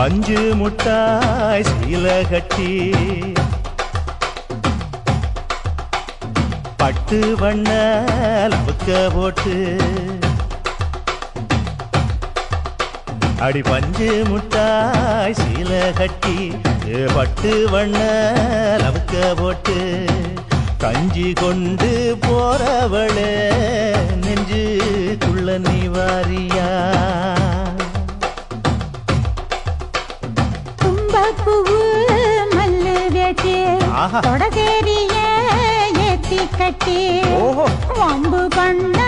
பஞ்சு முட்டாய் சீல கட்டி பட்டு வண்ண லவுக்க போட்டு அடி பஞ்சு முட்டாய் சீல கட்டி பட்டு வண்ண லவுக்க போட்டு கஞ்சி கொண்டு போறவளே நெஞ்சுக்குள்ள நீ வாரியா தும்பப்பூவு மல்லு வேட்டி தொடகேரிய ஏத்தி கட்டி வம்பு பண்ண